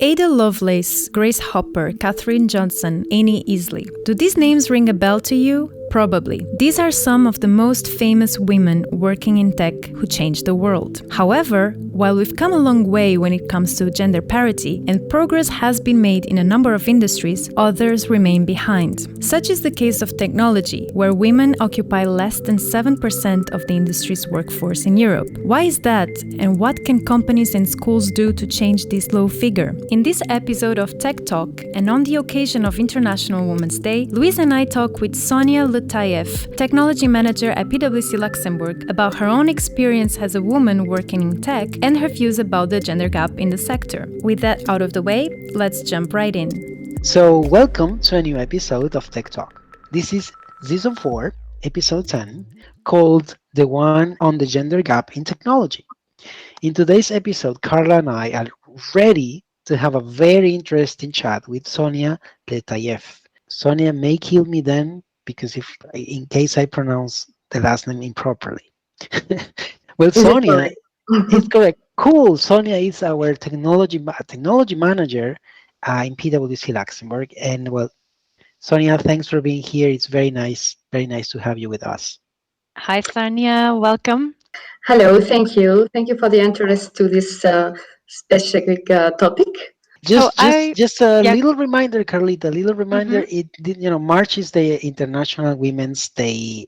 Ada Lovelace, Grace Hopper, Katherine Johnson, Annie Easley. Do these names ring a bell to you? Probably. These are some of the most famous women working in tech who changed the world. However, while we've come a long way when it comes to gender parity and progress has been made in a number of industries, others remain behind. Such is the case of technology, where women occupy less than 7% of the industry's workforce in Europe. Why is that, and what can companies and schools do to change this low figure? In this episode of Tech Talk, and on the occasion of International Women's Day, Louise and I talk with Sonia Letaief, technology manager at PwC Luxembourg, about her own experience as a woman working in tech and her views about the gender gap in the sector. With that out of the way, let's jump right in. So, welcome to a new episode of Tech Talk. This is Season 4, Episode 10, called The One on the Gender Gap in Technology. In today's episode, Carla and I are ready to have a very interesting chat with Sonia Letaief. Sonia may kill me then, because in case I pronounce the last name improperly. Well, Is it Sonia, it's correct. Cool. Sonia is our technology manager in PwC Luxembourg. And well, Sonia, thanks for being here. It's very nice to have you with us. Hi, Sonia. Welcome. Hello, thank you. Thank you for the interest to this specific topic. Just a little reminder, Carlita. Little reminder. March is the International Women's Day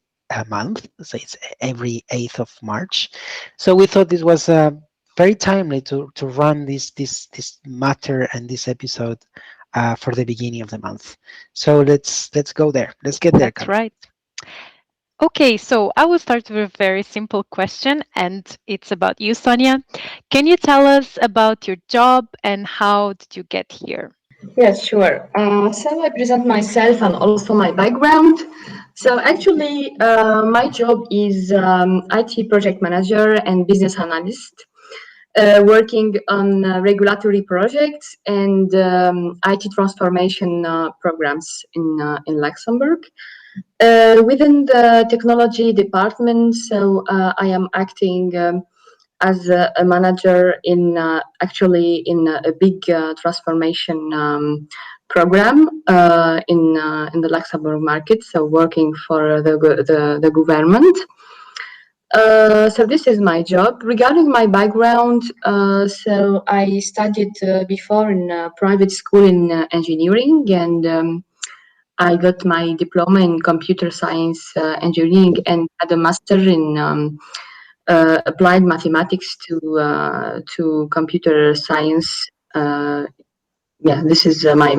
month, so it's every 8th of March. So we thought this was very timely to run this matter and this episode for the beginning of the month. So let's go there. Let's get there. That's right. Okay, so I will start with a very simple question, and it's about you, Sonia. Can you tell us about your job and how did you get here? Yes, sure. So I present myself and also my background. So actually, my job is IT project manager and business analyst, working on regulatory projects and IT transformation programs in Luxembourg. Within the technology department, so I am acting as a manager in a big transformation program in the Luxembourg market. So working for the government. So this is my job. Regarding my background, so I studied before in a private school in engineering, and I got my diploma in computer science engineering and had a master in applied mathematics to computer science. This is my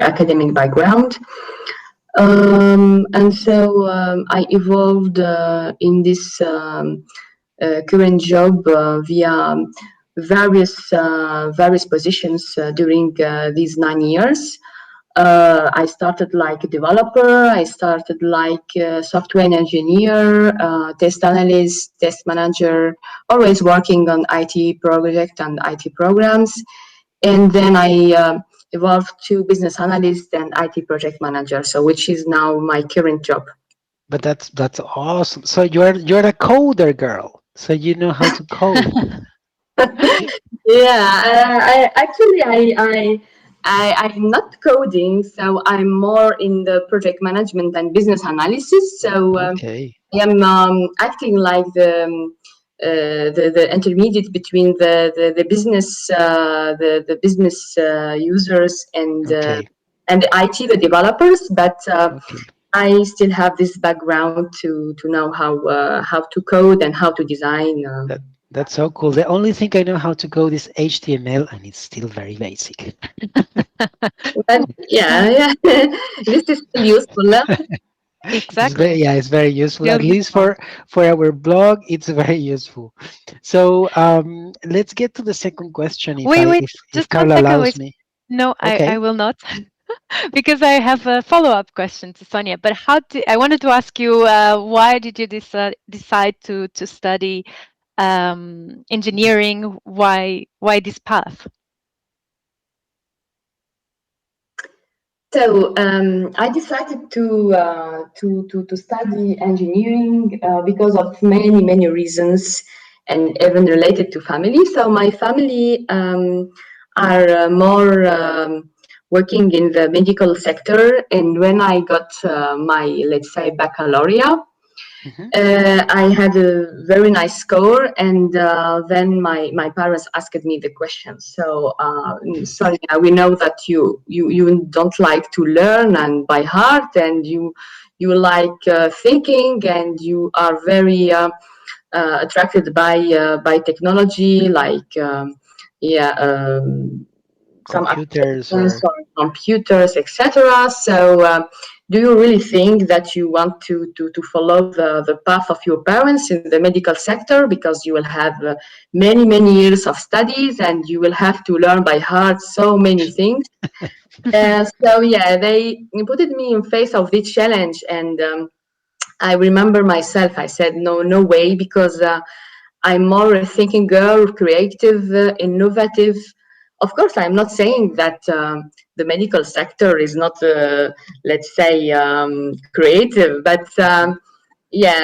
academic background. And so I evolved in this current job via various positions during these 9 years. I started like a developer, I started like a software engineer, test analyst, test manager, always working on IT project and IT programs. And then I evolved to business analyst and IT project manager, so which is now my current job. But that's awesome. So you're a coder girl. So you know how to code. Yeah, I'm not coding, so I'm more in the project management and business analysis. So okay. I am acting like the intermediate between the business the business users and the IT, the developers. But I still have this background to know how to code and how to design. That's so cool. The only thing I know how to code is HTML, and it's still very basic. But yeah, this is still useful. Exactly. It's very useful. At least for our blog, it's very useful. So let's get to the second question. If Carla allows me. No, I will not. Because I have a follow-up question to Sonia. But I wanted to ask you, why did you decide to study engineering? Why this path? So I decided to study engineering because of many reasons. and even related to family. So my family are more working in the medical sector. And when I got my, let's say, baccalaureate, Mhm. I had a very nice score, and then my parents asked me the question. So, sorry, we know that you don't like to learn and by heart, and you like thinking, and you are very attracted by technology, like yeah. Some Computers applications or or computers, etc. So, do you really think that you want to follow the path of your parents in the medical sector, because you will have many years of studies and you will have to learn by heart so many things? So yeah, they put me in face of this challenge, and I remember myself. I said no way, because I'm more a thinking girl, creative, innovative. Of course, I'm not saying that the medical sector is not, let's say, creative, but Mhm. yeah,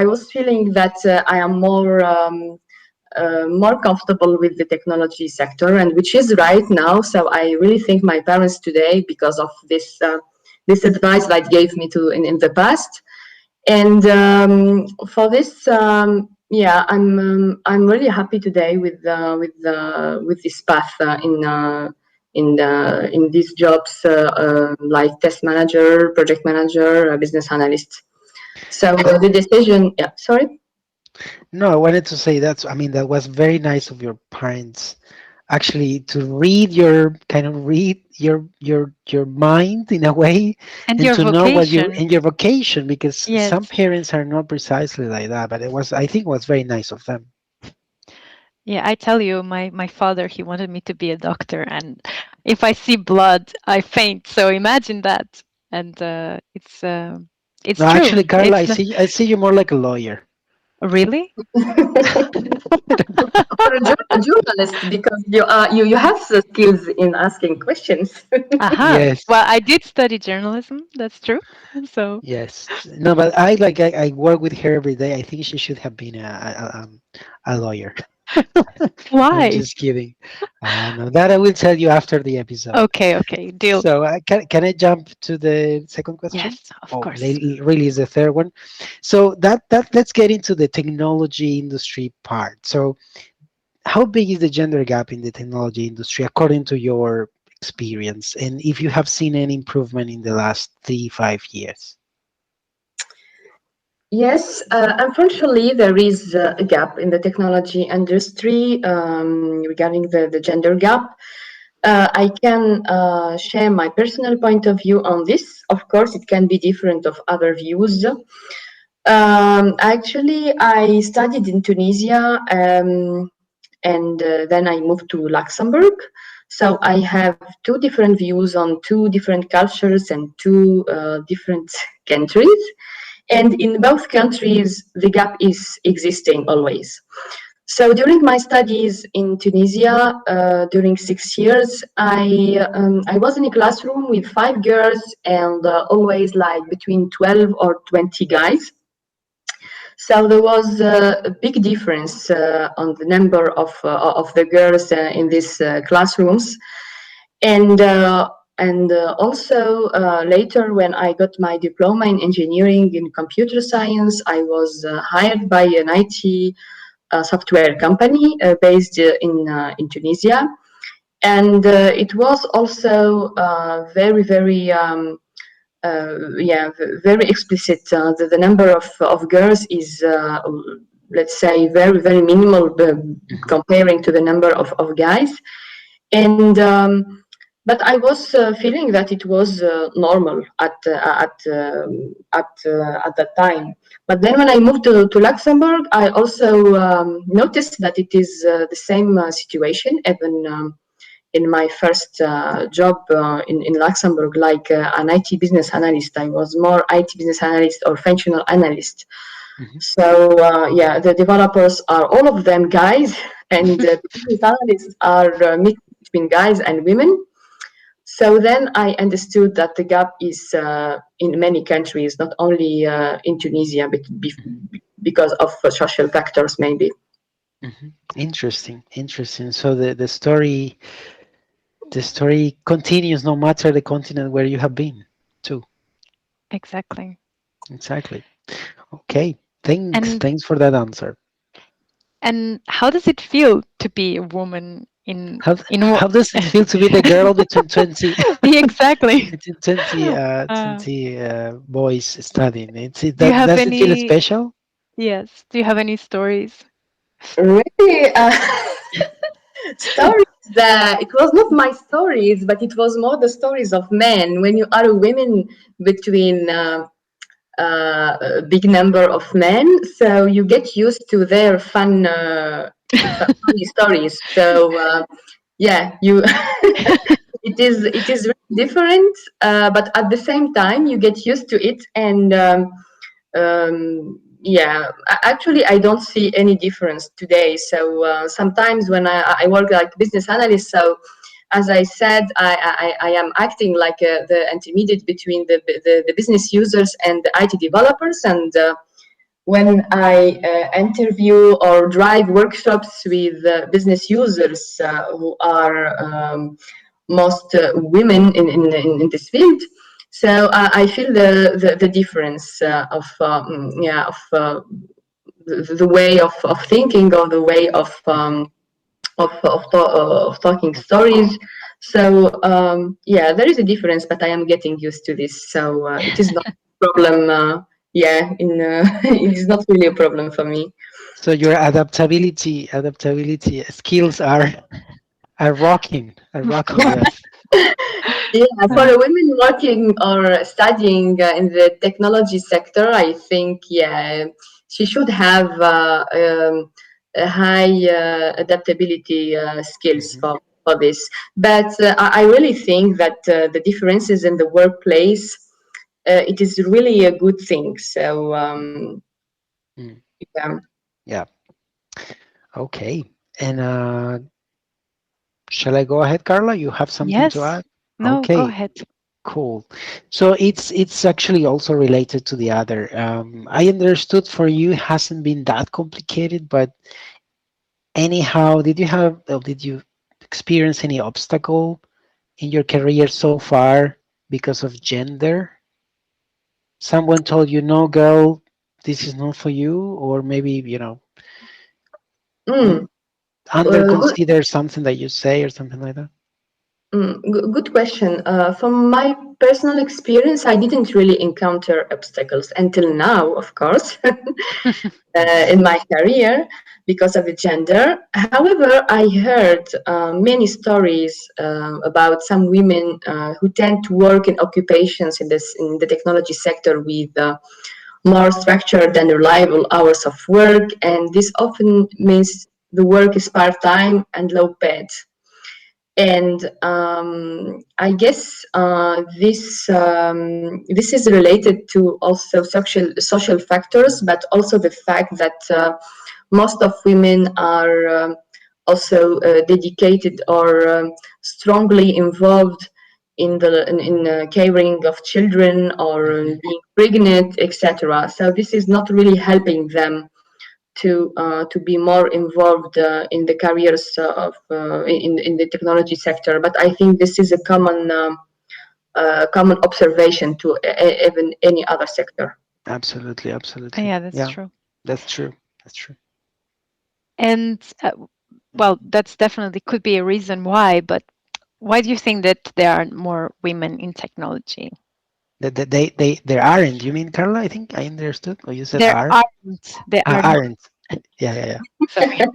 I was feeling that I am more comfortable with the technology sector, and which is right now. So I really thank my parents today because of this advice that gave me to in the past. And for this, yeah, I'm really happy today with this path in these jobs, like test manager, project manager, business analyst. So the decision, yeah, sorry. No, I wanted to say I mean, that was very nice of your parents actually to read your kind of read your mind in a way, And and your to know what you vocation. in your vocation, because Yes. some parents are not precisely like that, but I think it was very nice of them. Yeah, I tell you, my father, he wanted me to be a doctor, and if I see blood, I faint. So imagine that. And it's No, true. actually, Carla, It's not I see you more like a lawyer. really. Or a journalist, because you have the skills in asking questions. Aha. Yes. Well, I did study journalism. That's true. So Yes. No, but I work with her every day. I think she should have been a lawyer. I'm why? just kidding. No, that I will tell you after the episode. Okay, okay, deal. So can I jump to the second question? Yes, of Oh, course. really is the third one. So that let's get into the technology industry part. So how big is the gender gap in the technology industry according to your experience, and if you have seen any improvement in the last 3, 5 years? Yes, unfortunately, there is a gap in the technology industry regarding the gender gap. I can share my personal point of view on this. Of course, it can be different of other views. Actually, I studied in Tunisia, and then I moved to Luxembourg. So I have two different views on two different cultures and two different countries. And in both countries, the gap is existing always. So during my studies in Tunisia, during 6 years, I was in a classroom with 5 girls and always like between 12 or 20 guys. So there was a big difference on the number of the girls in these classrooms, and also later, when I got my diploma in engineering in computer science, I was hired by an IT software company based in Tunisia, and it was also yeah, very explicit. The number of girls is, let's say, very minimal Mhm. comparing to the number of guys. And but I was feeling that it was normal at that time. But then when I moved to Luxembourg, I also noticed that it is the same situation. Even in my first job in Luxembourg, like an IT business analyst, I was more IT business analyst or functional analyst. Mhm. So yeah, the developers are all of them guys, and the business analysts are mixed between guys and women. So then I understood that the gap is in many countries, not only in Tunisia, but because of social factors, maybe. Mhm. Interesting, interesting. So the story continues no matter the continent where you have been too. Exactly. Exactly. Okay. Thanks. And Thanks for that answer. how does it feel to be a woman How in how does it feel to be the girl between 20 exactly. between 20 Uh, 20 boys studying? do you That have does it feel any special? yes, do you have any stories? Really, stories. It was not my stories, but it was more the stories of men. When you are a woman between a big number of men, so you get used to their funny stories. So yeah, you it is really different, but at the same time you get used to it, and yeah, actually I don't see any difference today. So sometimes when I work like business analyst, so as I said, I am acting like the intermediate between the business users and the IT developers. And when I interview or drive workshops with business users who are most women in this field, so I feel the difference of the way of thinking, or the way of talking stories. So yeah, there is a difference, but I am getting used to this. So it is not a problem. Yeah, it is not really a problem for me. So your adaptability skills are rocking, yes. Yeah, for Uh, a women working or studying in the technology sector, I think, yeah, she should have a high adaptability skills Mhm. for this. But I really think that the differences in the workplace, it is really a good thing. So Mm. yeah. Yeah. Okay. And shall I go ahead, Carla? You have something to yes. add? No, go Okay. ahead. Cool. So it's actually also related to the other. I understood for you it hasn't been that complicated, but anyhow, did you experience any obstacle in your career so far because of gender? Someone told you, no, girl, this is not for you, or maybe, Mm, under good. consider something that you say or something like that. Good question. From my personal experience, I didn't really encounter obstacles until now, of course, in my career because of the gender. However, I heard many stories about some women who tend to work in occupations in the technology sector with more structured and reliable hours of work, and this often means the work is part-time and low paid. And I guess this is related to also social factors, but also the fact that most of women are also dedicated or strongly involved in caring of children or Mhm. being pregnant, etc. So this is not really helping them to be more involved in the careers in the technology sector. But I think this is a common observation to even any other sector. Absolutely, absolutely. Yeah, that's Yeah, true. that's true. That's true. And well, that's definitely could be a reason why, but why do you think that there are more women in technology? There aren't. You mean, Carla? I think I understood. Or you said There are? aren't. There are not. Aren't. Yeah, Sorry. yeah.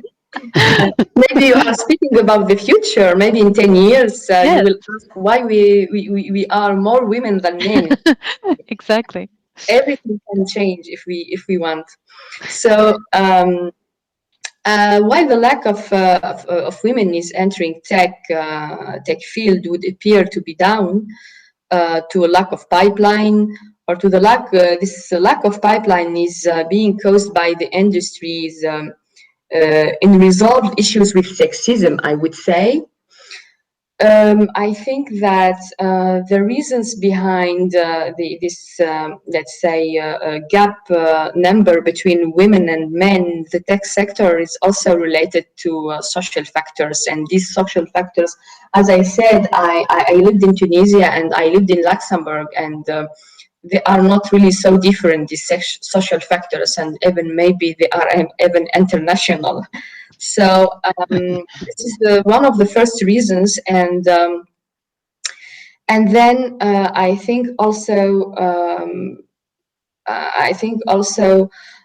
Maybe you are speaking about the future. Maybe in 10 years, you Yes. will ask why we are more women than men. Exactly. Everything can change if we want. So while the lack of women is entering tech field would appear to be down to a lack of pipeline, or to the this lack of pipeline is being caused by the industry's unresolved issues with sexism, I would say. I think that the reasons behind this, let's say, gap number between women and men in the tech sector is also related to social factors. And these social factors, as I said, I lived in Tunisia and I lived in Luxembourg, and they are not really so different, these social factors, and even maybe they are even international. So this is one of the first reasons, and then I think also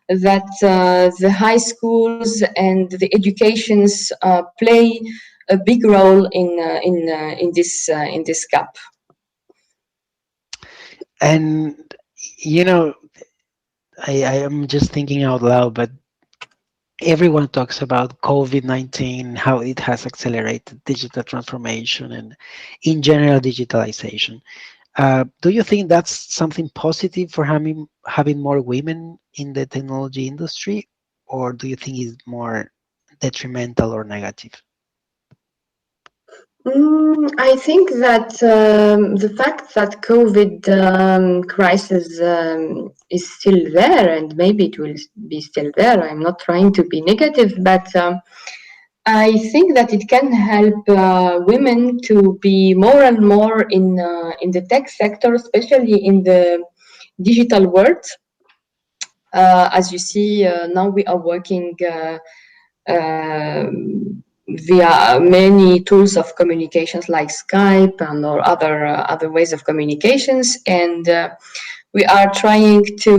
that the high schools and the educations play a big role in this gap. And you know, I am just thinking out loud, but everyone talks about COVID-19, how it has accelerated digital transformation and, in general, digitalization. Do you think that's something positive for having more women in the technology industry, or do you think it's more detrimental or negative? I think that the fact that COVID crisis is still there, and maybe it will be still there. I'm not trying to be negative, but I think that it can help women to be more and more in the tech sector, especially in the digital world. As you see, now we are working via many tools of communications like Skype and or other ways of communications, and we are trying to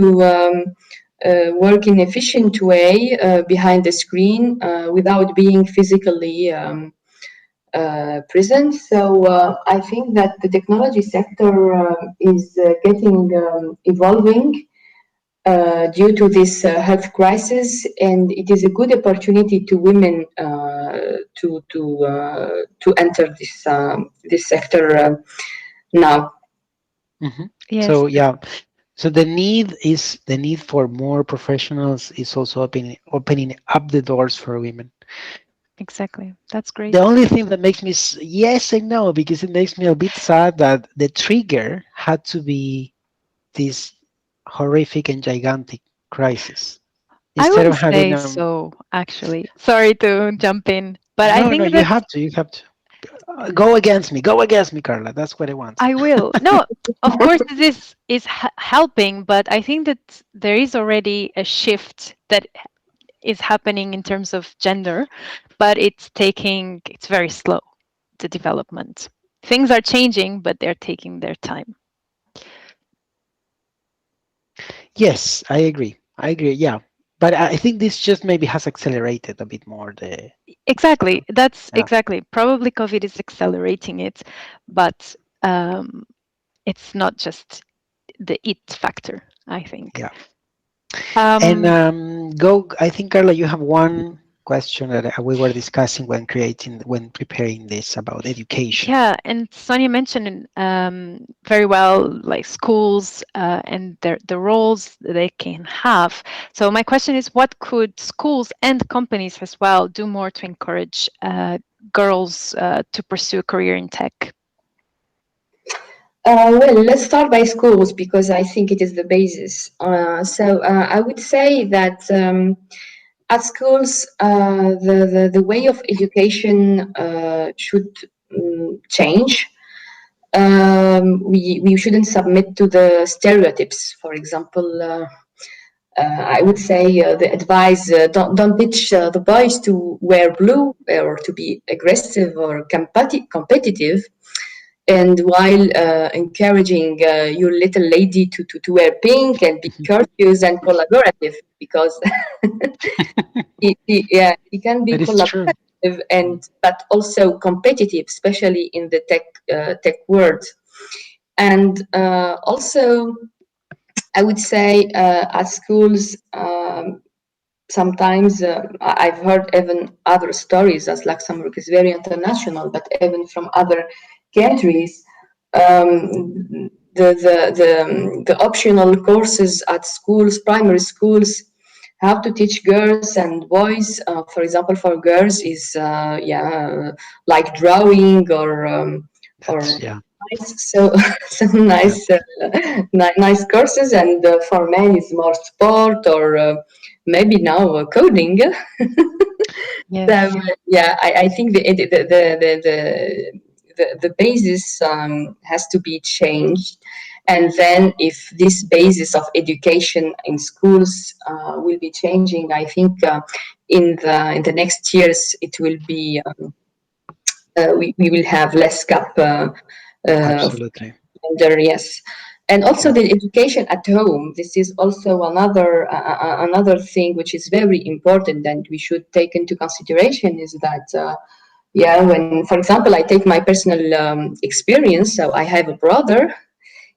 work in efficient way behind the screen without being physically present. So I think that the technology sector is getting evolving due to this health crisis, and it is a good opportunity to women to enter this sector now. Hmm. Yes, So yeah, so the need for more professionals is also opening up the doors for women. exactly. That's great. The only thing that makes me yes and no, because it makes me a bit sad that the trigger had to be this horrific and gigantic crisis I instead of wouldn't having say so, actually. Sorry to jump in, but I no, think you that have to, go against me, Carla. That's what I want. I will. No, of course, this is helping, but I think that there is already a shift that is happening in terms of gender, but it's very slow, the development. Things are changing, but they're taking their time. Yes, I agree, yeah, but I think this just maybe has accelerated a bit more the Exactly. That's yeah. exactly. Probably COVID is accelerating it, but it's not just the it factor, I think. Yeah. And Um, I think, Carla, you have one question that we were discussing when preparing this about education. Yeah, and Sonia mentioned very well, like schools and the roles they can have. So my question is, what could schools and companies as well do more to encourage girls to pursue a career in tech? Well, let's start by schools because I think it is the basis. So I would say that at schools, the way of education should change. We shouldn't submit to the stereotypes. For example, I would say the advice don't teach the boys to wear blue or to be aggressive or competitive, and while encouraging your little lady to wear pink and be courteous and collaborative, because yeah, he can be That is true. collaborative and but also competitive, especially in the tech world. And also, I would say at schools, sometimes I've heard even other stories, as Luxembourg is very international, but even from other countries, the optional courses at schools, primary schools, how to teach girls and boys. For example, for girls is like drawing or That's yeah, nice, so some yeah, nice nice courses, and for men is more sport or maybe now coding. Yes. Yeah, I think the basis has to be changed, and then if this basis of education in schools will be changing, I think in the next years it will be we will have less gap of absolutely. gender, yes. And also Yeah. the education at home. This is also another thing which is very important and we should take into consideration is that yeah, when for example I take my personal experience. So I have a brother.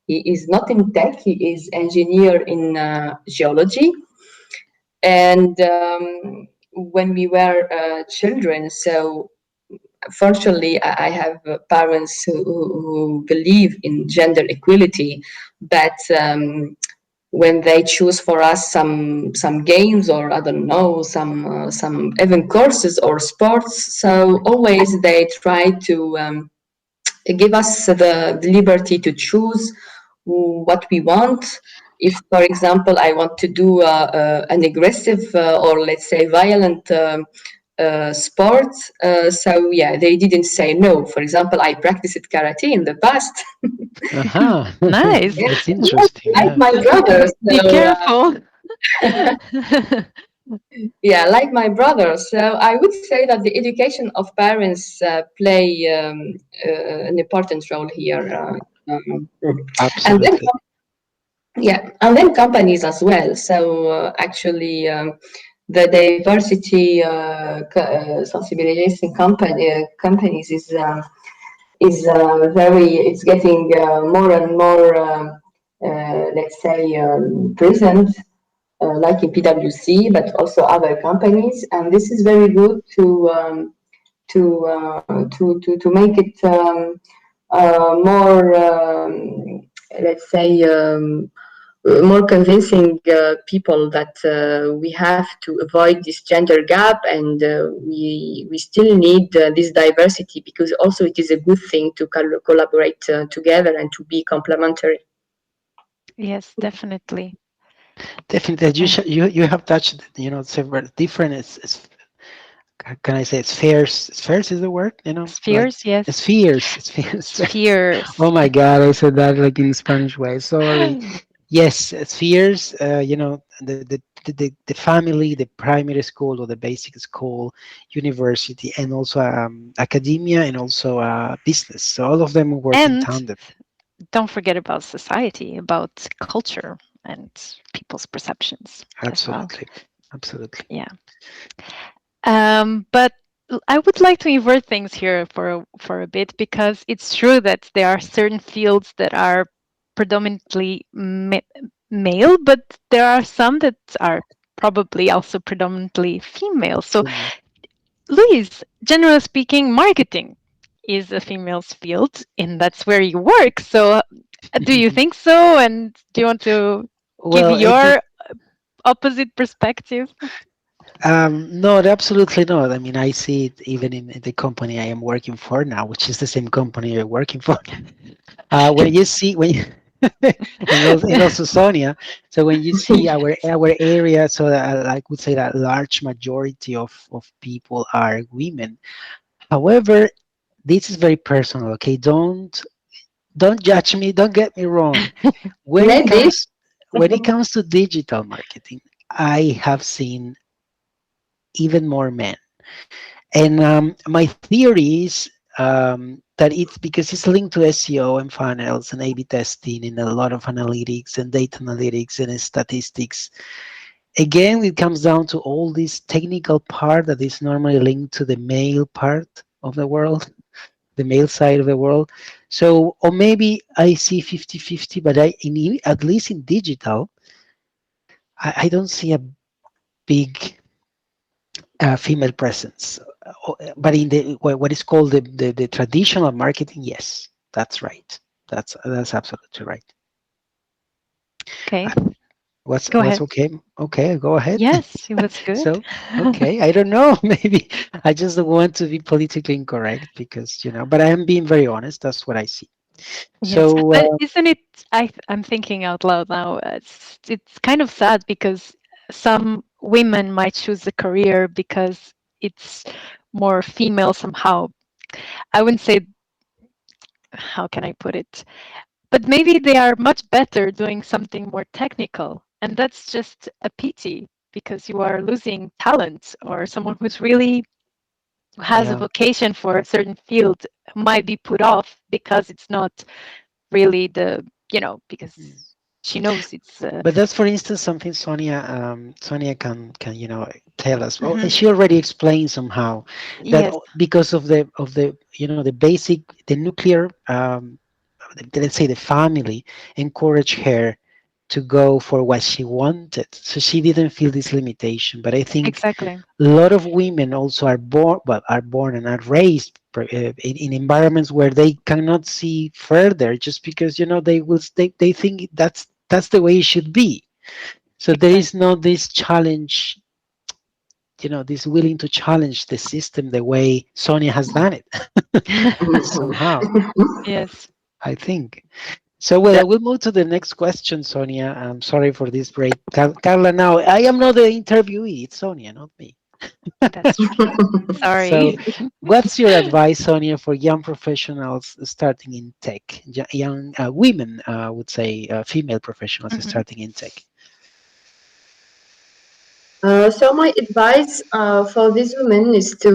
He is not in tech. He is engineer in geology. And when we were children, so fortunately, I have parents who believe in gender equality, but when they choose for us some games or I don't know some even courses or sports, so always they try to give us the liberty to choose what we want. If, for example, I want to do an aggressive or let's say violent sport, so yeah, they didn't say no. For example, I practiced karate in the past. Uh-huh. Nice. That's Yes, interesting. like Yeah. my brother. Be So careful. yeah, like my brother. So I would say that the education of parents play an important role here. And then Absolutely. yeah, and then companies as well. So actually, the diversity sensibilization companies is very. It's getting more and more, let's say, present, like in PwC, but also other companies. And this is very good to make it more, let's say. More convincing people that we have to avoid this gender gap and we still need this diversity because also it is a good thing to collaborate together and to be complementary. Yes, definitely. Definitely. You, Uh, you have touched, several different, can I say spheres? Spheres is the word, like Spheres, yes. spheres, spheres. Oh Spheres. my God, I said that like in Spanish way. Sorry. Yes, spheres. The family, the primary school or the basic school, university, and also academia, and also business. So all of them work in And tandem. don't forget about society, about culture and people's perceptions as well. Absolutely, absolutely. Yeah. But I would like to invert things here for a bit because it's true that there are certain fields that are predominantly male, but there are some that are probably also predominantly female. So, Female. Louise, generally speaking, marketing is a female's field, and that's where you work. So, do you think so? And do you want to give Well, I think your opposite perspective? no, absolutely not. I mean, I see it even in the company I am working for now, which is the same company you're working for. When you see when you and also Sonia. So when you see our area, so that I would say that large majority of people are women. However, this is very personal. Okay, don't judge me. Don't get me wrong. When it Maybe. comes when it comes to digital marketing, I have seen even more men. And my theory is that it's because it's linked to SEO and funnels and A/B testing and a lot of analytics and data analytics and statistics. Again, it comes down to all this technical part that is normally linked to the male part of the world, the male side of the world. So, or maybe I see 50-50, but at least in digital, I don't see a big female presence. But in the what is called the traditional marketing, yes, that's right. That's absolutely right. Okay. Uh, Go What's ahead. okay? Okay, go ahead. Yes, it was good. So, okay, I don't know. Maybe I just don't want to be politically incorrect because, but I am being very honest. That's what I see. Yes, So, but isn't it? I'm thinking out loud now. It's kind of sad because some women might choose a career because it's more female somehow. I wouldn't say, how can I put it? But maybe they are much better doing something more technical, and that's just a pity because you are losing talent, or someone who's really who has a yeah. vocation for a certain field might be put off because it's not really because she knows it's But that's, for instance, something Sonia can tell us. Well, mhm. she already explained somehow that Yes, because of the the basic, the nuclear, let's say the family encouraged her to go for what she wanted, so she didn't feel this limitation. But I think exactly. a lot of women also are born and are raised in environments where they cannot see further, just because they think that's the way it should be. So there is Exactly. not this challenge, this willing to challenge the system the way Sonia has done it. Somehow, Yes. I think. So, well, I will move to the next question, Sonia. I'm sorry for this break. Carla, now I am not the interviewee, it's Sonia, not me. That's true. So, Sorry. what's your advice, Sonia, for young professionals starting in tech? Young women, I would say, female professionals Mhm. starting in tech. So my advice for these women is to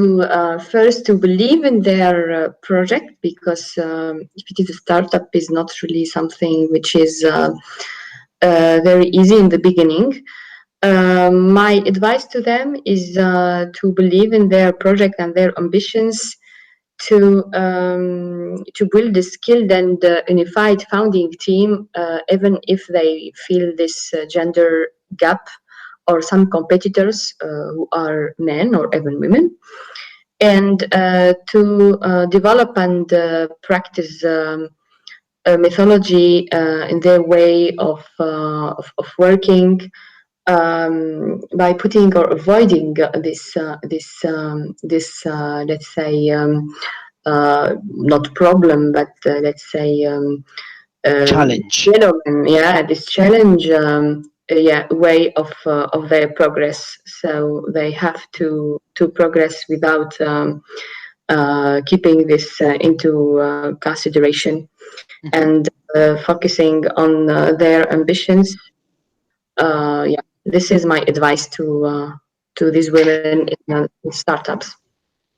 first to believe in their project, because if it is a startup, is not really something which is very easy in the beginning. My advice to them is to believe in their project and their ambitions, to build a skilled and unified founding team, even if they feel this gender gap or some competitors who are men or even women, and to develop and practice a methodology in their way of working, by putting or avoiding this let's say not problem, but let's say Challenge. phenomenon, yeah, this challenge, yeah, way of their progress. So they have to progress without keeping this into consideration, Mhm. and focusing on their ambitions. Yeah, this is my advice to these women in startups.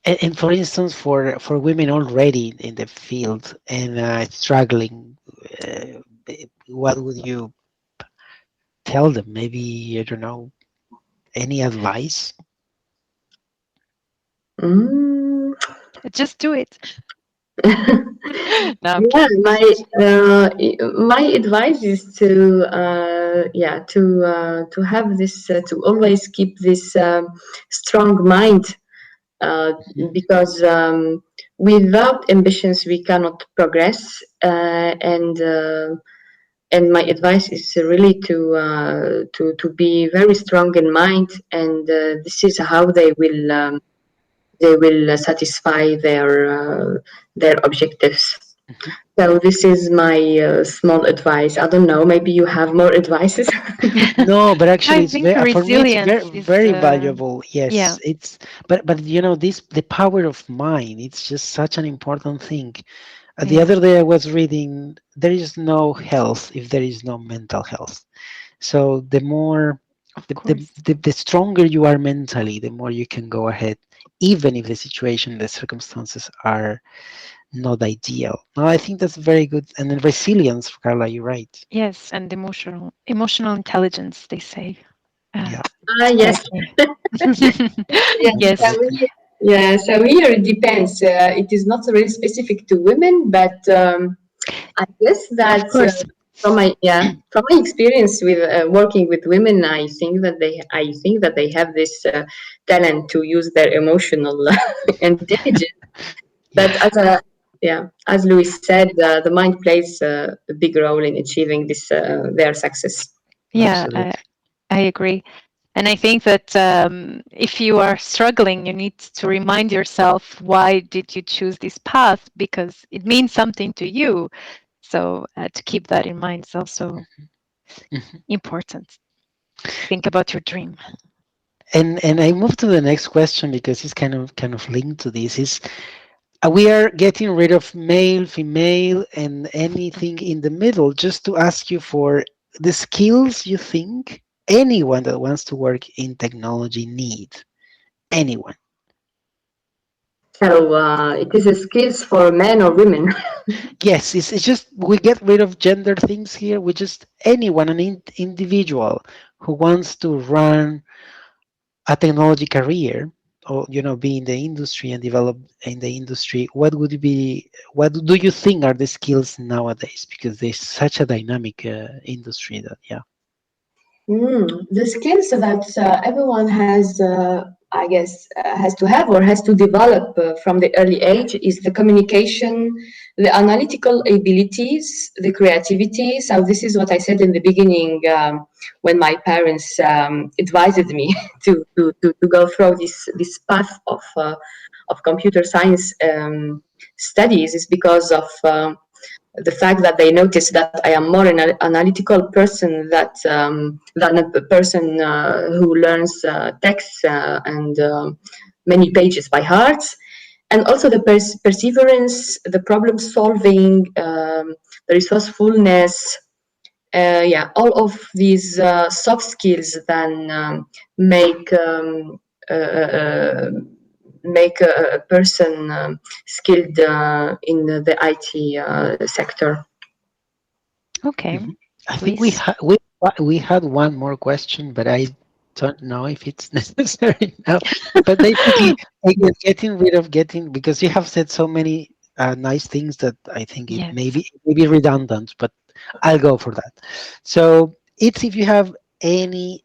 And for instance, for women already in the field and struggling, uh, what would you tell them? Maybe, I don't know, any advice? Mm. Just do it. No, I'm Yeah, kidding. my advice is to yeah, to have this, to always keep this strong mind, uh, Mhm. because without ambitions we cannot progress, and my advice is really to be very strong in mind, and this is how they will satisfy their objectives. Mhm. So this is my small advice. I don't know. Maybe you have more advices. No, but actually, I it's think very, for me, it's very, resilience is very valuable. yeah, Yes, but this, the power of mind. It's just such an important thing. The yes, other day, I was reading, there is no health if there is no mental health. So the more, of the, the, course. the stronger you are mentally, the more you can go ahead, even if the situation, the circumstances are not ideal. No, I think that's very good. And then resilience, Carla, you're right. Yes, and emotional intelligence, they say. Yeah, Ah, It's quite yes, key. yes. Yes, absolutely. Yeah. So here it depends. It is not really specific to women, but I guess of that course. from my experience with working with women, I think that they have this talent to use their emotional intelligence. But Yeah, as Louis said, the mind plays a big role in achieving this their success. Yeah, absolutely. I agree. And I think that if you are struggling, you need to remind yourself, why did you choose this path? Because it means something to you. So to keep that in mind is also Mhm. important. Think about your dream. And I move to the next question because it's kind of linked to this. Is we are getting rid of male, female, and anything in the middle, just to ask you for the skills you think anyone that wants to work in technology need. Anyone. So it is a skills for men or women. Yes, it's just we get rid of gender things here. We just anyone, an individual who wants to run a technology career or be in the industry and develop in the industry. What do you think are the skills nowadays, because there's such a dynamic industry that yeah. The skills that everyone has, I guess, has to have or has to develop from the early age is the communication, the analytical abilities, the creativity. So this is what I said in the beginning when my parents advised me to go through this path of computer science studies, is because of the fact that they notice that I am more an analytical person than a person who learns text and many pages by heart, and also the perseverance, the problem solving, the resourcefulness. Yeah, all of these soft skills then make uh, uh, make a person skilled in the IT sector. Okay, Mhm. I think we Luis. had we had one more question, but I don't know if it's necessary now. But basically, again, getting rid of getting, because you have said so many nice things that I think it Yes. may be redundant, but I'll go for that. So it's if you have any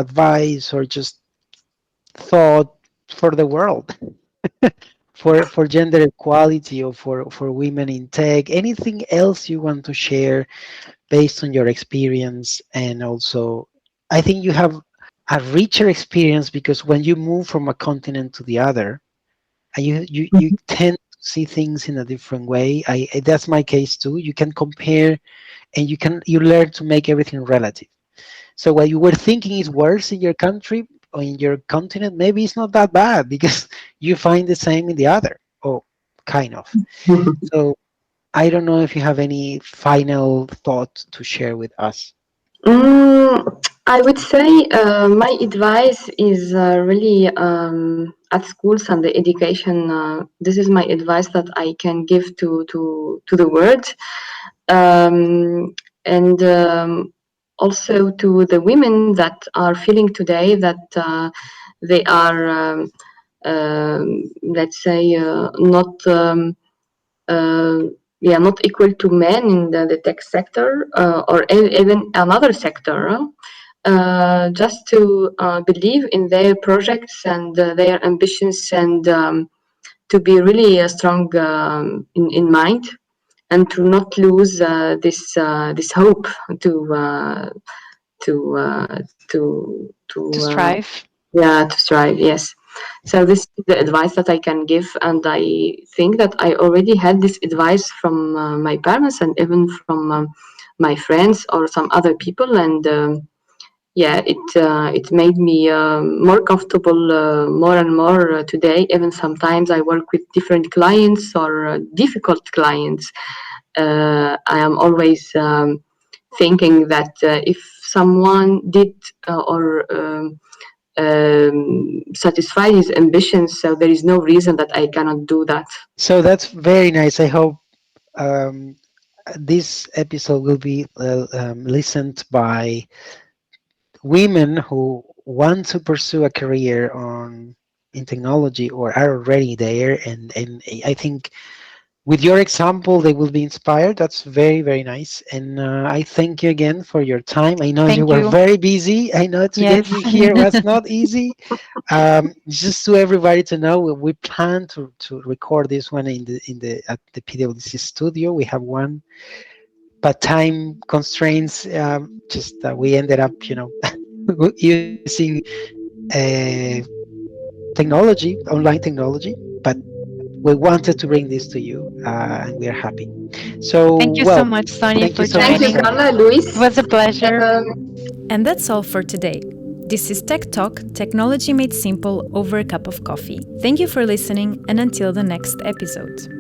advice or just thought for the world, for gender equality, or for women in tech, anything else you want to share based on your experience. And also, I think you have a richer experience, because when you move from a continent to the other, and you tend to see things in a different way. That's my case too. You can compare, and you learn to make everything relative. So what you were thinking is worse in your country or in your continent, maybe it's not that bad, because you find the same in the other, or kind of. So I don't know if you have any final thought to share with us. I would say my advice is really at schools and the education. This is my advice that I can give to the world, and also to the women that are feeling today that they are, let's say, not. Uh, yeah, not equal to men in the tech sector or even another sector. Just to believe in their projects and their ambitions, and to be really strong in mind, and to not lose this hope to uh, to uh, To to strive. yeah, to strive. Yes. So this is the advice that I can give, and I think that I already had this advice from my parents and even from my friends or some other people, and yeah, it made me more comfortable more and more today. Even sometimes I work with different clients or difficult clients. I am always thinking that if someone did or satisfy his ambitions, so there is no reason that I cannot do that. So that's very nice. I hope um, this episode will be listened by women who want to pursue a career on in technology, or are already there. And I think with your example, they will be inspired. That's very, very nice. And I thank you again for your time. I know you Thank were you. very busy. I know to get you Yes. here was not easy. Just to everybody to know, we plan to record this one in the at the PwC studio. We have one but time constraints, just we ended up, using uh, technology, online technology, but we wanted to bring this to you, and we are happy. So, Thank you so well, much, Sonia, thank you for so much, Thank you, joining. Sonia. Carla, It Luis. was a pleasure. And that's all for today. This is Tech Talk, technology made simple over a cup of coffee. Thank you for listening, and until the next episode.